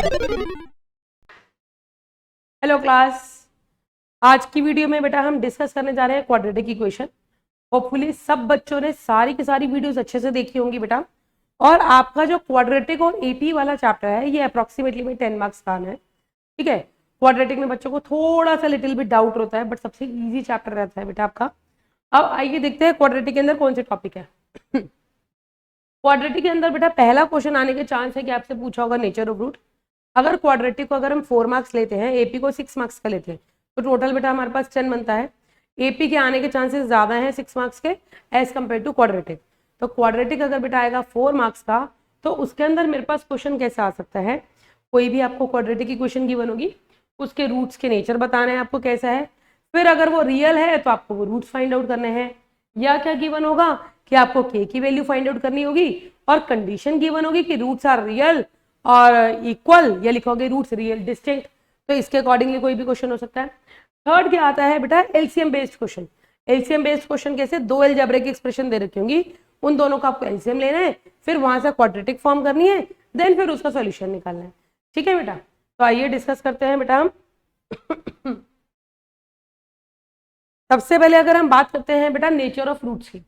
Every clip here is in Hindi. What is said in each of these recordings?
हेलो क्लास, आज की वीडियो में बेटा हम डिस्कस करने जा रहे हैं क्वाड्रेटिक इक्वेशन। होपफुली सब बच्चों ने सारी की सारी वीडियोस अच्छे से देखी होंगी बेटा। और आपका जो क्वाड्रेटिक और एपी वाला चैप्टर है ये अप्रोक्सीमेटली में 10 मार्क्स का है। ठीक है, क्वाड्रेटिक में बच्चों को थोड़ा सा लिटिल बिट डाउट होता है, बट सबसे इजी चैप्टर रहता है बेटा आपका। अब आइए देखते हैं क्वाड्रेटिक के अंदर कौन से टॉपिक है। क्वाड्रेटिक के अंदर बेटा पहला क्वेश्चन आने के चांस है कि आपसे पूछा होगा नेचर ऑफ रूट। अगर क्वाड्रेटिक को अगर हम 4 मार्क्स लेते हैं, एपी को 6 मार्क्स का लेते हैं, तो टोटल बेटा हमारे पास 10 बनता है। एपी के आने के चांसेस ज्यादा हैं 6 मार्क्स के एज कम्पेयर टू क्वाड्रेटिक। तो क्वाड्रेटिक अगर बेटा आएगा 4 मार्क्स का, तो उसके अंदर मेरे पास क्वेश्चन कैसे आ सकता है। कोई भी आपको क्वाड्रेटिक की क्वेश्चन गिवन होगी, उसके रूट्स के नेचर बताना है आपको कैसा है, फिर अगर वो रियल है तो आपको वो रूट्स फाइंड आउट करने हैं, या क्या गिवन होगा कि आपको के की वैल्यू फाइंड आउट करनी होगी और कंडीशन गिवन होगी कि रूट्स आर रियल और इक्वल, या लिखोगे रूट्स रियल डिस्टिंक्ट। तो इसके अकॉर्डिंगली कोई भी क्वेश्चन हो सकता है। थर्ड क्या आता है बेटा, LCM based question. LCM based question कैसे, दो अलजेब्रिक एक्सप्रेशन दे रखी होंगी, उन दोनों का आपको एलसीएम लेना है, फिर वहां से क्वाड्रेटिक फॉर्म करनी है, देन फिर उसका सॉल्यूशन निकालना है। ठीक है बेटा, तो आइए डिस्कस करते हैं बेटा हम। सबसे पहले अगर हम बात करते हैं बेटा नेचर ऑफ रूट्स की,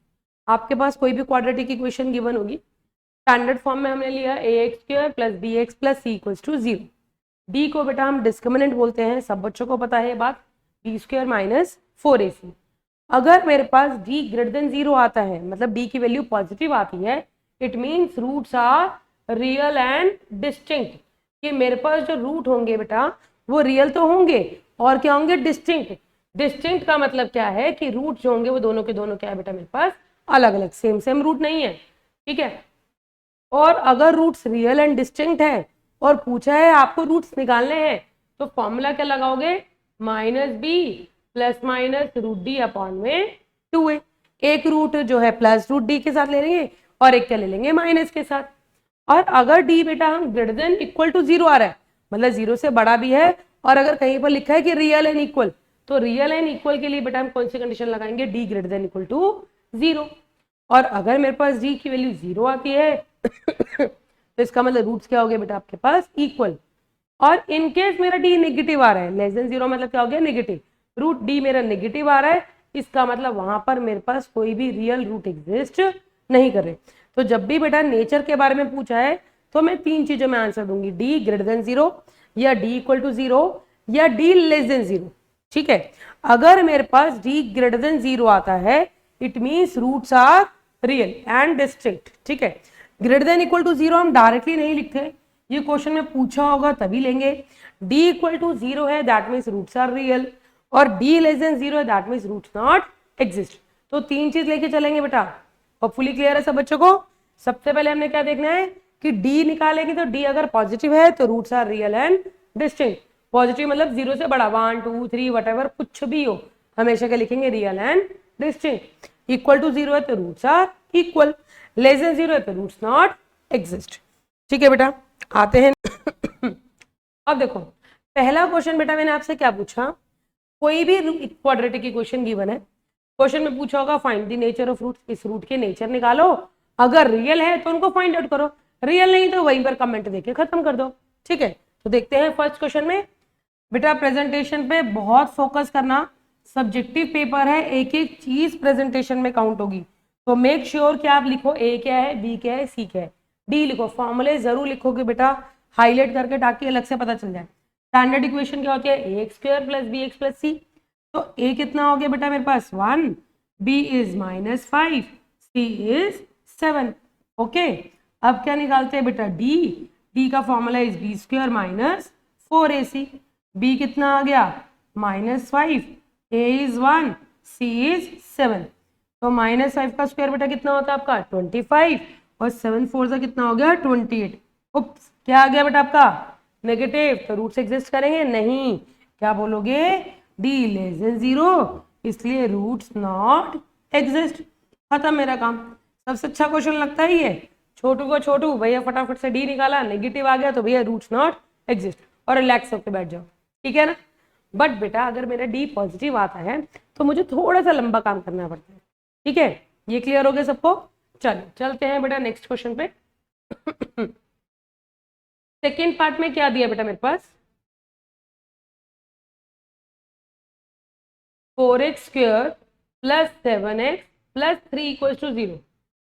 आपके पास कोई भी क्वाड्रेटिक इक्वेशन गिवन होगी, स्टैंडर्ड फॉर्म में हमने लिया ax² plus bx plus c equals to 0। d को बेटा हम डिस्क्रिमिनेंट बोलते हैं, सब बच्चों को पता है ये बात, b² माइनस 4ac। अगर मेरे पास d ग्रेटर देन 0 आता है, मतलब d की वैल्यू पॉजिटिव आती है, it means roots are real and distinct. कि मेरे पास जो रूट होंगे बेटा वो रियल तो होंगे और क्या होंगे, डिस्टिंक्ट। डिस्टिंक्ट का मतलब क्या है कि रूट जो होंगे वो दोनों के दोनों क्या है बेटा मेरे पास अलग अलग, सेम रूट नहीं है। ठीक है, और अगर रूट्स रियल एंड डिस्टिंक्ट है और पूछा है आपको रूट्स निकालने हैं, तो फॉर्मूला क्या लगाओगे, -b plus minus root d upon में 2a। एक रूट जो है प्लस रूट डी के साथ ले लेंगे और एक क्या ले लेंगे, माइनस के साथ। और अगर डी बेटा हम ग्रेटर देन इक्वल टू 0 आ रहा है, मतलब 0 से बड़ा भी है, और अगर कहीं पर लिखा है कि रियल एंड इक्वल, तो रियल एंड इक्वल के लिए बेटा हम कौन सी कंडीशन लगाएंगे, d greater than equal to 0। और अगर मेरे पास डी की वैल्यू 0 आती है तो इसका मतलब रूट्स क्या हो गया बेटा आपके पास इक्वल। और इनकेस मेरा डी नेगेटिव आ रहा है, लेस देन 0 मतलब क्या हो गया, नेगेटिव। रूट डी मेरा नेगेटिव आ रहा है, इसका मतलब वहां पर मेरे पास कोई भी रियल रूट एग्जिस्ट नहीं कर रहे। तो जब भी बेटा नेचर के बारे में पूछा है तो मैं 3 चीजों में आंसर दूंगी, डी ग्रेटर देन 0, या डी इक्वल टू 0, या डी लेस देन 0। ठीक है, अगर मेरे पास डी ग्रेटर देन 0 आता है, it means roots are real and distinct. ठीक है, ग्रेटर देन इक्वल टू 0 हम डायरेक्टली नहीं लिखते, ये क्वेश्चन में पूछा होगा तभी लेंगे। डी इक्वल टू 0 है that means roots are real, और डी लेस देन 0 है that means roots not exist. तो 3 चीज लेके चलेंगे बेटा, और फुली क्लियर है सब बच्चों को। सबसे पहले हमने क्या देखना है कि डी निकालेंगे, तो डी अगर पॉजिटिव है तो roots are real and distinct. Positive मतलब 0 से बड़ा, 1 2 3 वट कुछ भी हो, हमेशा क्या लिखेंगे, real and distinct. Equal to 0 है तो roots are equal, less than 0 है तो रूट्स नॉट एग्जिस्ट। ठीक है बेटा, आते हैं अब देखो पहला क्वेश्चन बेटा मैंने आपसे क्या पूछा, कोई भी क्वाड्रेटिक इक्वेशन गिवन है, क्वेश्चन में पूछा होगा find the nature of root, इस रूट के नेचर निकालो, अगर रियल है तो उनको फाइंड आउट करो, रियल नहीं तो वहीं पर कमेंट देके खत्म कर दो। ठीक है, तो देखते हैं फर्स्ट क्वेश्चन में। बेटा प्रेजेंटेशन पे बहुत फोकस करना, सब्जेक्टिव पेपर है, एक एक चीज प्रेजेंटेशन में काउंट होगी, तो मेक श्योर कि आप लिखो ए क्या है, बी क्या है, सी क्या है, डी लिखो, फॉर्मूले जरूर लिखोगे बेटा हाईलाइट करके ताकि अलग से पता चल जाए। स्टैंडर्ड इक्वेशन क्या होती है, ax² plus bx plus c। तो a कितना हो गया बेटा मेरे पास 1, b is -5, c is 7। Okay, अब क्या निकालते हैं बेटा d का formula is b² minus 4ac। b कितना आ गया -5, a इज 1, c इज 7। तो -5 का स्क्वायर बेटा कितना होता है आपका 25, और 7 4 से कितना हो गया 28। उप्स, क्या आ गया बेटा आपका नेगेटिव, तो रूट्स एग्जिस्ट करेंगे नहीं, क्या बोलोगे, डी लेस देन 0, इसलिए रूट्स नॉट एग्जिस्ट। खत्म मेरा काम। सबसे अच्छा क्वेश्चन लगता है ये, छोटू को छोटू भैया फटाफट से डी निकाला, नेगेटिव आ गया तो भैया रूट्स नॉट एग्जिस्ट, और रिलैक्स होकर बैठ जाओ। ठीक है ना, बट बेटा अगर मेरा डी पॉजिटिव आता है तो मुझे थोड़ा सा लंबा काम करना पड़ता है। ठीक है, ये क्लियर हो गया सबको। चलो चलते हैं बेटा नेक्स्ट क्वेश्चन पे। सेकेंड पार्ट में क्या दिया बेटा मेरे पास, 4x स्क्वायर प्लस 7x प्लस 3 इक्वल टू 0।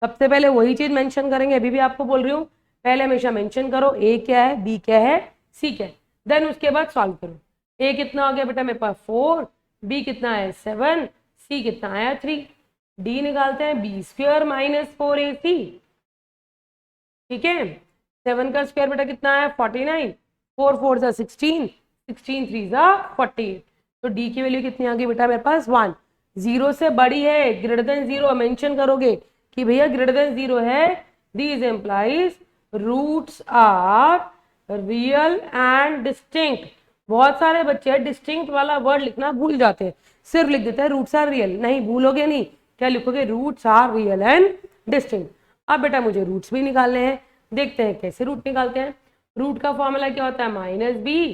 सबसे पहले वही चीज मेंशन करेंगे, अभी भी आपको बोल रही हूँ पहले हमेशा मेंशन करो ए क्या है, बी क्या है, सी क्या है, देन उसके बाद सॉल्व करो। ए कितना आ गया बेटा मेरे पास 4, बी कितना है 7, सी कितना आया 3, डी निकालते हैं बी स्क्वायर माइनस 4ac, ठीक है। 7 का स्क्वायर बेटा कितना है 49, 4 4 जा 16, 16 3 जा 48, तो डी की वैल्यू कितनी आ गई बेटा मेरे पास 1। 0 से बड़ी है, ग्रेटर देन 0 मेंशन करोगे कि भैया ग्रेटर देन 0 है, this implies roots are real and distinct. बहुत सारे बच्चे डिस्टिंक्ट वाला वर्ड लिखना भूल जाते हैं, सिर्फ लिख देते हैं रूट्स आर रियल, नहीं भूलोगे नहीं, क्या लिखोगे roots are real and distinct. अब बेटा मुझे रूट्स भी निकालने हैं, देखते हैं कैसे रूट निकालते हैं। रूट का फॉर्मूला क्या होता है, minus b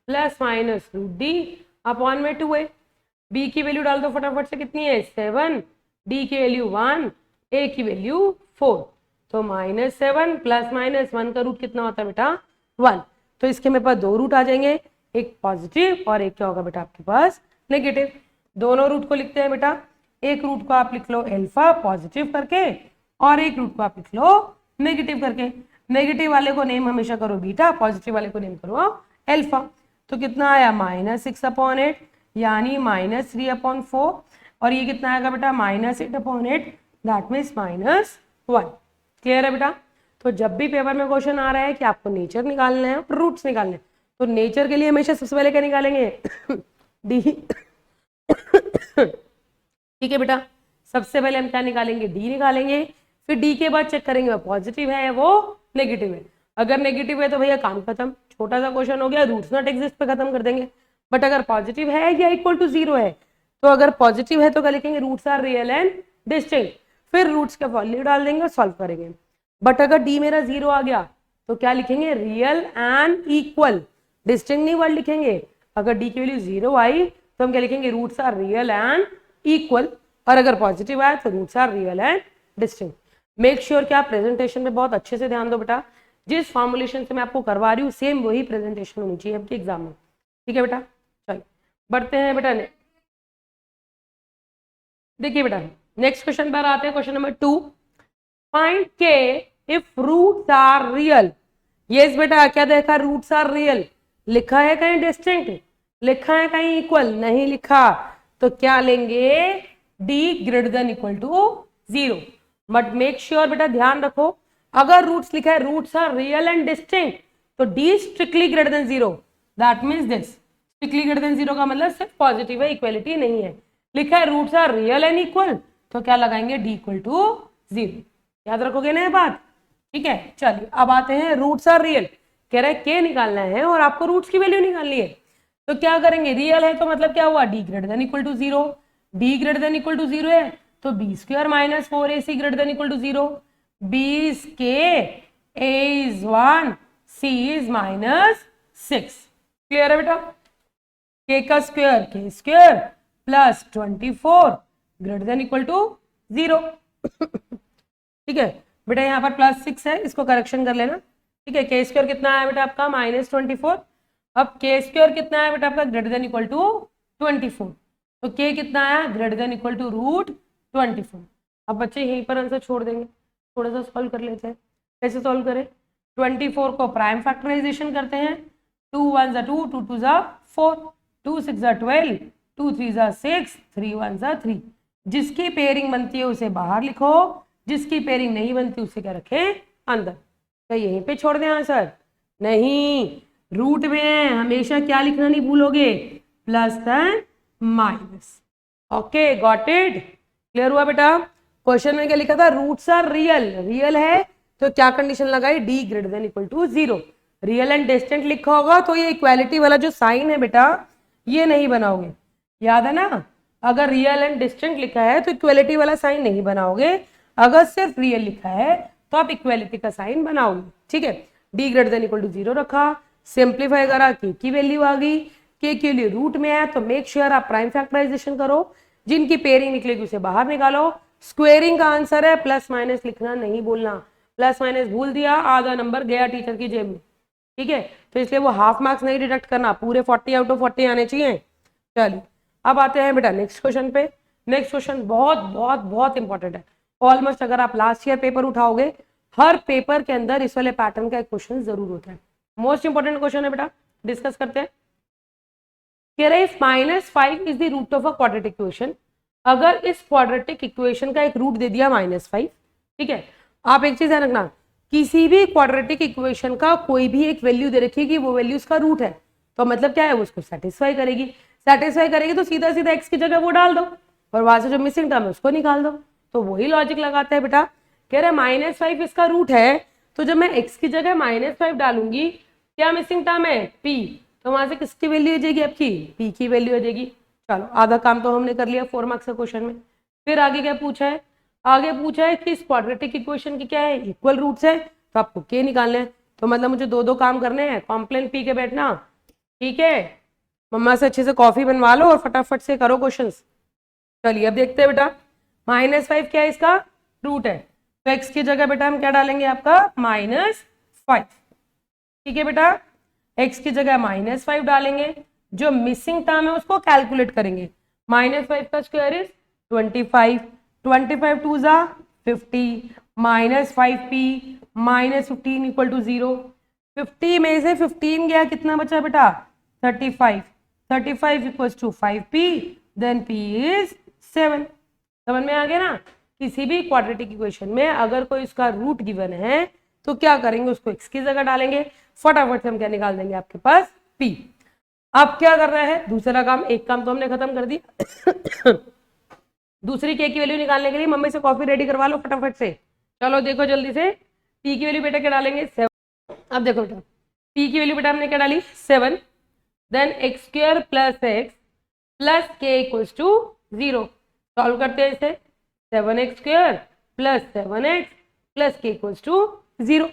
plus minus root d upon में 2a। बी की वैल्यू डाल दो फटाफट से, कितनी है 7, डी की वैल्यू 1, ए की वैल्यू 4, तो -7 प्लस -1 का रूट कितना होता है बेटा 1। तो इसके मेरे पास दो रूट आ जाएंगे, एक पॉजिटिव और एक क्या होगा बेटा आपके पास नेगेटिव। दोनों रूट को लिखते हैं बेटा, एक रूट को आप लिख लो अल्फा पॉजिटिव करके और एक रूट को आप लिख लो नेगेटिव करके। नेगेटिव वाले को नेम हमेशा करो बीटा, पॉजिटिव वाले को नेम करो अल्फा। तो कितना आया -6/8 यानी -3/4, और ये कितना आएगा बेटा -8/8, दैट मीन्स -1। क्लियर है बेटा। तो जब भी पेपर में क्वेश्चन आ रहा है कि आपको नेचर निकालना है और रूट्स निकालने हैं, तो नेचर के लिए हमेशा सबसे पहले क्या निकालेंगे डी ठीक है बेटा, सबसे पहले हम क्या निकालेंगे डी निकालेंगे, फिर डी के बाद चेक करेंगे वो पॉजिटिव है वो नेगेटिव है। अगर नेगेटिव है तो भैया काम खत्म, छोटा सा क्वेश्चन हो गया, रूट्स नॉट एग्जिस्ट पे खत्म कर देंगे। बट अगर पॉजिटिव है या इक्वल टू 0 है, तो अगर पॉजिटिव है तो क्या लिखेंगे roots are real and distinct, फिर रूट्स का वैल्यू डाल देंगे और सॉल्व करेंगे। बट अगर डी मेरा 0 आ गया तो क्या लिखेंगे रियल एंड इक्वल, डिस्टिंक्ट नहीं वर्ड लिखेंगे। अगर डी की वैल्यू 0 आई तो हम क्या लिखेंगे roots are real and equal, और अगर पॉजिटिव आया तो roots are real and distinct. Make sure कि आप प्रेजेंटेशन में बहुत अच्छे से ध्यान दो बेटा, जिस फॉर्मुलेशन से मैं आपको करवा रही हूँ सेम वही प्रेजेंटेशन होनी चाहिए आपके एग्जाम में, ठीक है बेटा। चलिए बढ़ते हैं बेटा, देखिए बेटा नेक्स्ट क्वेश्चन पर आते हैं, question number 2, find k if roots are real. Yes बेटा, क्या देखा रूट्स आर रियल, लिखा है कहीं डिस्टिंक्ट, लिखा है कहीं इक्वल, नहीं लिखा, तो क्या लेंगे D greater than equal to 0। But make sure बेटा ध्यान रखो, अगर रूट्स लिखा है roots are real and distinct तो D strictly greater than 0, that means this strictly greater than 0 का मतलब सिर्फ पॉजिटिव है, इक्वलिटी नहीं है। लिखा है roots are real and equal तो क्या लगाएंगे डी इक्वल टू 0, याद रखोगे ना ये बात, ठीक है। चलिए अब आते हैं रूट्स आर रियल, कह रहा है के निकालना है और आपको रूट्स की वैल्यू निकालनी है, तो क्या करेंगे रियल है तो मतलब क्या हुआ d greater than equal to 0, d greater than equal to 0 है तो b square minus 4ac greater than equal to 0, b is k, a is 1, c is -6। Clear है बेटा, k का square k square plus 24 greater than equal to 0 ठीक है बेटा, यहाँ पर +6 है, इसको करेक्शन कर लेना, ठीक है। k स्क्वायर कितना है बेटा आपका -24, अब k स्क्वायर कितना है बेटा आपका ग्रेटर देन इक्वल टू 24, तो k कितना है ग्रेटर देन इक्वल टू √24। अब बच्चे यहीं पर आंसर छोड़ देंगे, थोड़ा सा सॉल्व कर लेते हैं। कैसे सॉल्व करें, 24 को प्राइम फैक्टराइजेशन करते हैं, 2 1 जा 2, 2 2 जा 4, 2 6 जा 12, 2 3 जा 6, 3 1 जा 3। जिसकी पेयरिंग बनती है उसे बाहर लिखो, जिसकी पेयरिंग नहीं बनती उसे क्या रखें अंदर। तो यहीं पे छोड़ दें आंसर, नहीं रूट में है, हमेशा क्या लिखना नहीं भूलोगे plus then minus. Okay got it, clear हुआ बेटा। क्वेश्चन में क्या लिखा था रूट्स आर रियल, रियल है तो क्या कंडीशन लगाई d greater than equal to 0, real and distant लिखा होगा तो ये इक्वालिटी वाला जो साइन है बेटा ये नहीं बनाओगे, याद है ना। अगर रियल एंड डिस्टेंट लिखा है तो इक्वालिटी वाला साइन नहीं बनाओगे, अगर सिर्फ रियल लिखा है तो आप इक्वालिटी का साइन बनाओगे, ठीक है। D greater than equal to 0 रखा, सिंप्लीफाई करा, के की वैल्यू आ गई, के के लिए रूट में है तो मेक श्योर आप प्राइम फैक्टराइजेशन करो, जिनकी पेयरिंग निकलेगी उसे बाहर निकालो। स्क्वेयरिंग का आंसर है, प्लस माइनस लिखना नहीं बोलना, प्लस माइनस भूल दिया आधा नंबर गया टीचर की जेब में, ठीक है, तो इसलिए वो हाफ मार्क्स नहीं डिडक्ट करना, पूरे 40 आउट ऑफ 40 आने चाहिए। चलिए अब आते हैं बेटा नेक्स्ट क्वेश्चन पे। नेक्स्ट क्वेश्चन बहुत बहुत बहुत इंपॉर्टेंट है। ऑलमोस्ट अगर आप लास्ट ईयर पेपर उठाओगे, हर पेपर के अंदर इस वाले पैटर्न का एक क्वेश्चन जरूर होता है। मोस्ट इंपॉर्टेंट क्वेश्चन है बेटा, डिस्कस करते हैं। कह रहे if -5 is the root of a quadratic equation, अगर इस क्वाड्रेटिक इक्वेशन का एक रूट दे दिया -5, ठीक है, आप एक चीज ध्यान रखना, किसी भी क्वाड्रेटिक इक्वेशन का कोई भी एक वैल्यू दे रखी है कि वो वैल्यू उसका रूट है, तो मतलब क्या है, वो उसको सेटिस्फाई करेगी। सेटिस्फाई करेगी तो सीधा सीधा x की जगह वो डाल दो और वहां से जो मिसिंग टर्म है उसको निकाल दो। तो वही लॉजिक लगाते हैं बेटा। कह रहे -5 इसका रूट है, तो जब मैं x की जगह -5 डालूंगी, क्या मिसिंग टर्म है p, तो वहां से किसकी वैल्यू आ जाएगी, आपकी p की वैल्यू आ जाएगी। चलो आधा काम तो हमने कर लिया 4 मार्क्स के क्वेश्चन में। फिर आगे क्या पूछा है, आगे पूछा है कि इस क्वाड्रेटिक इक्वेशन की क्या है, इक्वल रूट्स है, तो आपको k निकालना है। तो मतलब मुझे दो काम करने हैं, कॉम्प्लेन पी के बैठना, ठीक है, मम्मा से अच्छे से कॉफी बनवा लो और फटाफट से करो क्वेश्चंस। चलिए अब देखते हैं बेटा, -5 क्या है, इसका रूट है, तो x की जगह बेटा हम क्या डालेंगे, आपका -5, ठीक है बेटा, x की जगह -5 डालेंगे, जो मिसिंग टर्म है उसको कैलकुलेट करेंगे। -5 का स्क्वायर इज 25, 25 2 जा 50, -5p -15 इक्वल टू 0। 50 में से 15 गया, कितना बचा बेटा, 35, 35 equals to 5p, then p is 7। समझ में आ गया ना। किसी भी क्वाड्रेटिक इक्वेशन में अगर कोई इसका रूट गिवन है तो क्या करेंगे, उसको x की जगह डालेंगे, फटाफट से हम क्या निकाल देंगे, आपके पास p। अब क्या कर रहा है, दूसरा काम, एक काम तो हमने खत्म कर दिया दूसरी k की वैल्यू निकालने के लिए मम्मी से कॉफी रेडी करवा लो फटाफट से। चलो देखो जल्दी से, p की वैल्यू बेटा क्या डालेंगे, 7। अब देखो बेटा, p की वैल्यू बेटा हमने क्या डाली, 7, then x square plus x plus k equals to 0। Solve करते हैं इसे, 7x square plus 7x plus k equals to 0।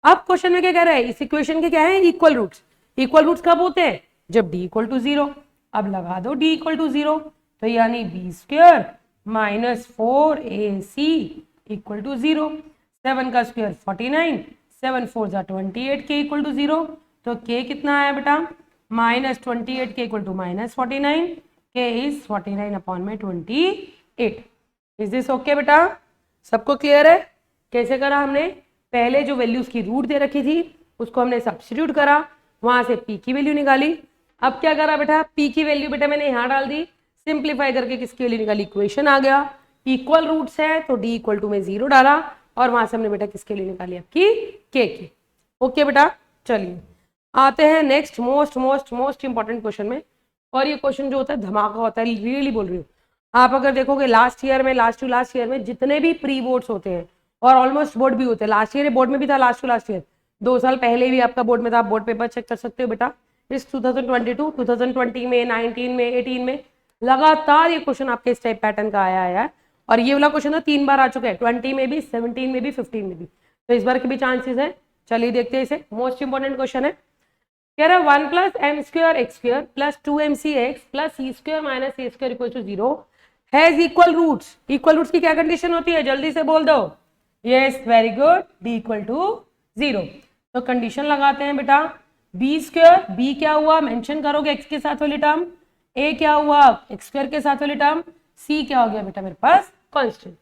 अब क्वेश्चन में क्या कह रहा है, इस इक्वेशन के क्या है, इक्वल रूट्स। इक्वल रूट्स कब होते हैं, जब d इक्वल टू 0। अब लगा दो d इक्वल टू 0, तो यानी b square minus 4ac equal to 0। 7 का स्क्वायर 49, 7 4 जा 28, k इक्वल टू 0, तो k कितना आया बेटा, -28 k equal to -49, k is 49 upon में 28। इज दिस ओके बेटा, सबको क्लियर है। कैसे करा हमने, पहले जो वैल्यूज की रूट दे रखी थी उसको हमने सब्स्टिट्यूट करा, वहां से p की वैल्यू निकाली। अब क्या करा बेटा, p की वैल्यू बेटा मैंने यहाँ डाल दी, सिंप्लीफाई करके किसकी वैल्यू निकाली, इक्वेशन आ गया, इक्वल रूट्स है तो d इक्वल टू में 0 डाला और वहां से हमने बेटा किसके लिए निकाली, आपकी k की। ओके बेटा, चलिए आते हैं next most most most important question में। और ये क्वेश्चन जो होता है धमाका होता है, रियली बोल रही हूँ। आप अगर देखोगे लास्ट ईयर में, लास्ट टू लास्ट ईयर में जितने भी प्री बोर्ड्स होते हैं और ऑलमोस्ट बोर्ड भी होते हैं, लास्ट ईयर बोर्ड में भी था, लास्ट टू लास्ट ईयर 2 साल पहले भी आपका बोर्ड में था, बोर्ड पेपर चेक कर सकते हो बेटा। इस 2022, 2020 में, 19 में, 18 में लगातार ये क्वेश्चन आपके इस टाइप पैटर्न का आया है। और ये वाला क्वेश्चन तो 3 बार आ चुका है, 20 में भी, 17 में भी, 15 में भी, तो इस बार के भी चांसेस है। चलिए देखते हैं इसे, मोस्ट इंपॉर्टेंट क्वेश्चन है। कह रहा है 1 plus m square x square plus 2mc x plus c square minus a square equal to 0 has equal roots. Equal roots की क्या कंडीशन होती है, जल्दी से बोल दो। Yes very good, d equal to 0। तो कंडीशन लगाते हैं बेटा, बी स्क्वायर, बी क्या हुआ मेंशन करोगे x के साथ वाली टर्म, a क्या हुआ x स्क्वायर के साथ वाली टर्म, c क्या हो गया बेटा मेरे पास कांस्टेंट।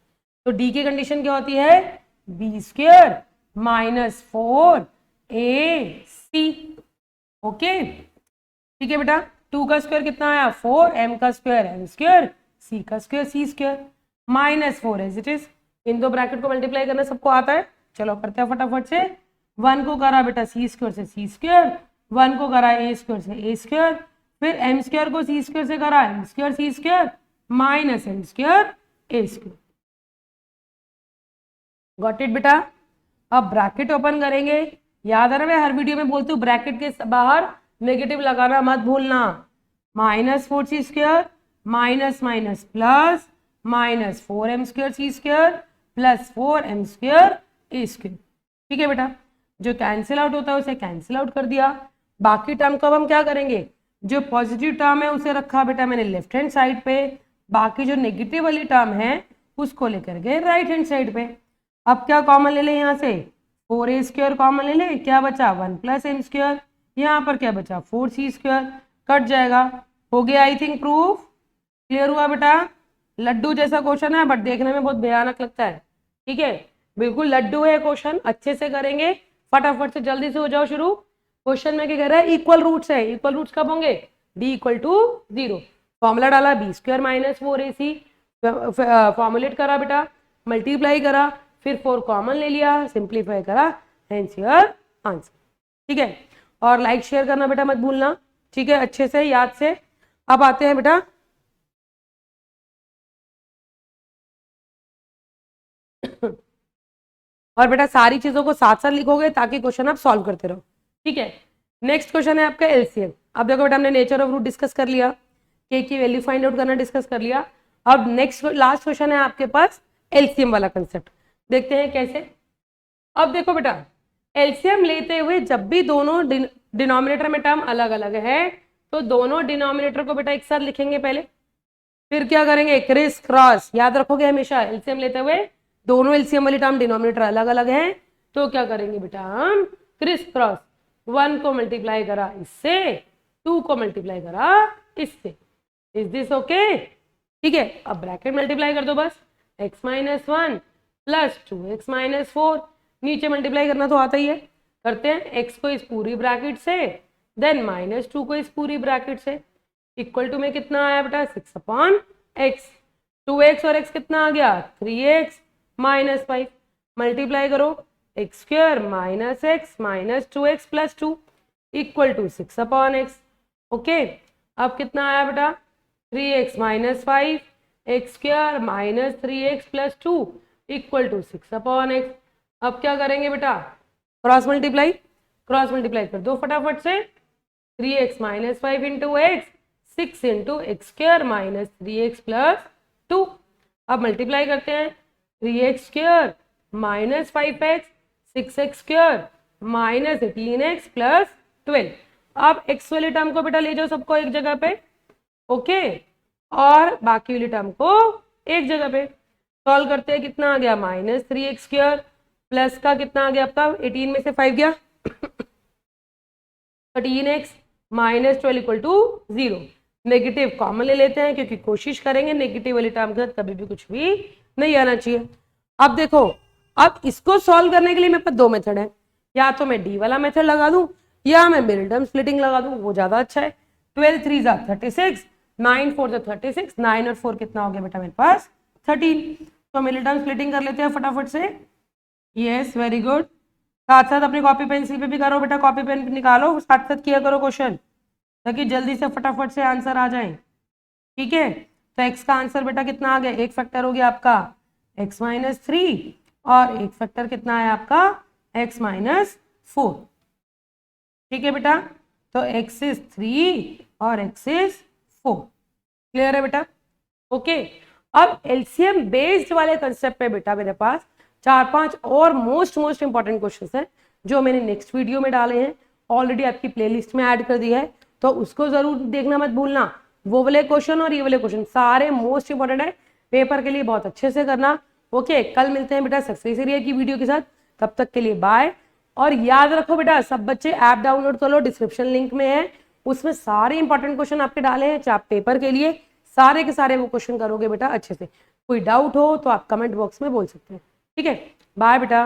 तो d की कंडीशन क्या होती है, B square minus 4ac। Okay ठीक है बेटा, 2 का स्क्वायर कितना आया 4, m का स्क्वायर m स्क्वायर, c का square c square, minus 4 as it is. इन दो ब्रैकेट को मल्टीप्लाई करना सबको आता है, चलो करते हैं फटाफट से। 1 को करा बेटा c स्क्वायर से c स्क्वायर, 1 को करा a स्क्वायर से a स्क्वायर, फिर m स्क्वायर को c स्क्वायर से करा m square c square minus m square a square. Got it बेटा। अब ब्रैकेट ओपन करेंगे, याद है ना मैं हर वीडियो में बोलती हूँ ब्रैकेट के बाहर नेगेटिव लगाना मत भूलना। -4c square minus minus plus minus 4m square c square plus 4m square a square. ठीक है बेटा, जो कैंसिल आउट होता है उसे कैंसिल आउट कर दिया। बाकी टर्म को अब हम क्या करेंगे, जो पॉजिटिव टर्म है उसे रखा बेटा मैंने लेफ्ट हैंड साइड पे, बाकी जो नेगेटिव वाली टर्म है उसको लेकर गए राइट हैंड साइड पे। अब क्या कॉमन ले लें यहाँ से, 4a² कॉमन ले ले, क्या बचा 1 + m², यहाँ पर क्या बचा 4c², कट जाएगा, हो गया आई थिंक प्रूफ। क्लियर हुआ बेटा? लड्डू जैसा क्वेश्चन है बट देखने में बहुत भयानक लगता है, ठीक है, बिल्कुल लड्डू है क्वेश्चन, अच्छे से करेंगे, फटाफट से जल्दी से हो जाओ शुरू। क्वेश्चन में क्या कह रहा है, इक्वल रूट्स है, इक्वल रूट्स कब होंगे, d = 0, फॉर्मूला डाला b² - 4ac, फॉर्मुलेट करा बेटा, मल्टीप्लाई करा, फिर 4 कॉमन ले लिया, सिंप्लीफाई करा, हेंस योर आंसर, ठीक है। और लाइक शेयर करना बेटा मत भूलना, ठीक है, अच्छे से याद से। अब आते हैं बेटा और बेटा सारी चीजों को साथ साथ लिखोगे ताकि क्वेश्चन आप सॉल्व करते रहो, ठीक है। नेक्स्ट क्वेश्चन है आपका एलसीएम। अब देखो बेटा हमने नेचर ऑफ रूट डिस्कस कर लिया, के की वैल्यू फाइंड आउट करना डिस्कस कर लिया। अब नेक्स्ट लास्ट क्वेश्चन है आपके पास एलसीएम वाला कंसेप्ट, देखते हैं कैसे। अब देखो बेटा एलसीएम लेते हुए जब भी दोनों डिनोमिनेटर में टर्म अलग अलग है तो दोनों डिनोमिनेटर को बेटा एक साथ लिखेंगे पहले, फिर क्या करेंगे क्रिस क्रॉस, याद रखोगे हमेशा एलसीएम लेते हुए दोनों एलसीएम वाली टर्म डिनोमिनेटर अलग अलग है तो क्या करेंगे बेटा हम क्रिस क्रॉस, 1 को मल्टीप्लाई करा इससे, 2 को मल्टीप्लाई करा इससे, इज दिस ओके, ठीक है। अब ब्रैकेट मल्टीप्लाई कर दो बस, x - 1 + 2x - 4, नीचे मल्टीप्लाई करना तो आता ही है, करते हैं x को इस पूरी ब्रैकेट से देन -2 को इस पूरी ब्रैकेट से, इक्वल टू में कितना आया बेटा 6/x, 2x और x कितना आ गया 3x - 5, मल्टीप्लाई करो x² - x - 2x + 2 equal to 6/x, okay. अब कितना आया बेटा 3x - 5 x² - 3x + 2 equal to 6/x। अब क्या करेंगे बेटा क्रॉस मल्टीप्लाई कर दो फटाफट से, 3x - 5 × x 6 × x² - 3x + 2, अब मल्टीप्लाई करते हैं 3x² - 5x 6x² - 18x + 12। अब x वाली टर्म को बेटा ले जाओ सबको एक जगह पे, ओके, और बाकी वाली टर्म को एक जगह पे, सॉल्व करते हैं, कितना आ गया -3x² प्लस का कितना आ गया आपका 18 में से 5 गया 13x - 12 = 0, नेगेटिव कॉमन ले लेते हैं क्योंकि कोशिश करेंगे नेगेटिव वाली टर्म के साथ कभी भी कुछ भी नहीं आना चाहिए। अब देखो अब इसको सॉल्व करने के लिए मेरे पास दो मेथड है, या तो मैं डी वाला मेथड लगा दूं या मैं मिडिल टर्म स्प्लिटिंग लगा दूं, वो ज्यादा अच्छा है। 12 3 36, 9 4 36, 9 और 4 कितना हो गया बेटा मेरे पास 13, तो मिडिल टर्म स्प्लिटिंग कर लेते हैं फटाफट से, यस वेरी गुड। साथ साथ अपनी कॉपी पेंसिल पे भी करो बेटा, कॉपी पेन निकालो साथ साथ किया करो क्वेश्चन ताकि जल्दी से फटाफट से आंसर आ जाए, ठीक है। तो x का आंसर बेटा कितना आ गया, एक फैक्टर हो गया आपका x - 3 और एक फैक्टर कितना है आपका x - 4, ठीक है बेटा। तो x is 3 और x is 4, क्लियर है बेटा, ओके। अब एलसीएम बेस्ड वाले कंसेप्ट पे बेटा मेरे पास 4-5 और मोस्ट इंपॉर्टेंट क्वेश्चंस हैं जो मैंने नेक्स्ट वीडियो में डाले हैं, ऑलरेडी आपकी प्लेलिस्ट में ऐड कर दिया है, तो उसको जरूर देखना मत भूलना। वो वाले क्वेश्चन और ये वाले क्वेश्चन सारे मोस्ट इंपॉर्टेंट है, पेपर के लिए बहुत अच्छे से करना, ओके। कल मिलते हैं बेटा सक्सेस एरिया की वीडियो के साथ, तब तक के लिए बाय। और याद रखो बेटा सब बच्चे ऐप डाउनलोड कर लो, डिस्क्रिप्शन लिंक में है, उसमें सारे इंपॉर्टेंट क्वेश्चन आपके डाले हैं चाप पेपर के लिए, सारे के सारे वो क्वेश्चन करोगे बेटा अच्छे से। कोई डाउट हो तो आप कमेंट बॉक्स में बोल सकते हैं, ठीक है। बाय बेटा।